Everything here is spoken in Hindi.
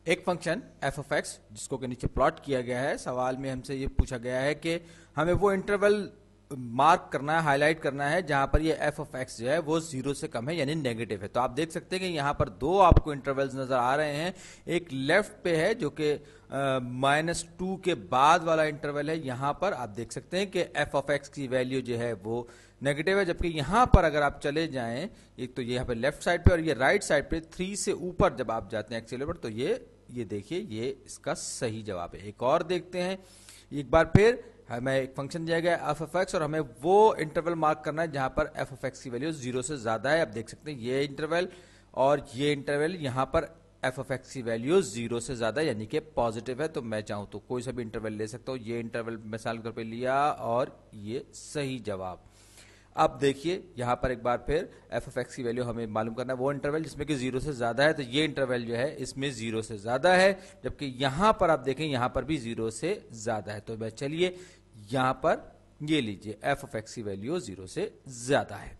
एक फंक्शन एफ ऑफ एक्स जिसको के नीचे प्लॉट किया गया है, सवाल में हमसे ये पूछा गया है कि हमें वो इंटरवल मार्क करना है, हाईलाइट करना है जहां पर ये एफ ऑफ एक्स जो है वो 0 से कम है यानी नेगेटिव है। तो आप देख सकते हैं कि यहां पर दो आपको इंटरवल्स नजर आ रहे हैं। एक लेफ्ट पे है जो कि -2 के बाद वाला इंटरवल है। यहां पर आप देख सकते हैं कि एफ ऑफ एक्स की वैल्यू जो है वो नेगेटिव है, जबकि यहां पर अगर आप चले जाएं, एक तो यहाँ पे लेफ्ट साइड पे और ये राइट साइड पे 3 से ऊपर जब आप जाते हैं एक्सीलरेटर, तो ये देखिए ये इसका सही जवाब है। एक और देखते हैं, एक बार फिर हमें एक फंक्शन दिया गया एफ ऑफ एक्स और हमें वो इंटरवल मार्क करना है जहां पर एफ ऑफ एक्स की वैल्यू 0 से ज्यादा है। आप देख सकते हैं ये इंटरवल और ये इंटरवल, यहां पर एफ ऑफ एक्स की वैल्यू 0 से ज्यादा यानी कि पॉजिटिव है। तो मैं चाहूं तो कोई सा भी इंटरवल ले सकता हूं। ये इंटरवल मिसाल के तौर पे लिया और ये सही जवाब। अब देखिए यहां पर एक बार फिर एफ ऑफ एक्स की वैल्यू हमें मालूम करना है वो इंटरवल जिसमें कि 0 से ज्यादा है। तो ये इंटरवल जो है इसमें 0 से ज्यादा है, जबकि यहां पर आप देखें यहां पर भी 0 से ज्यादा है। तो चलिए यहां पर ये लीजिए एफ ऑफ एक्स की वैल्यू 0 से ज्यादा है।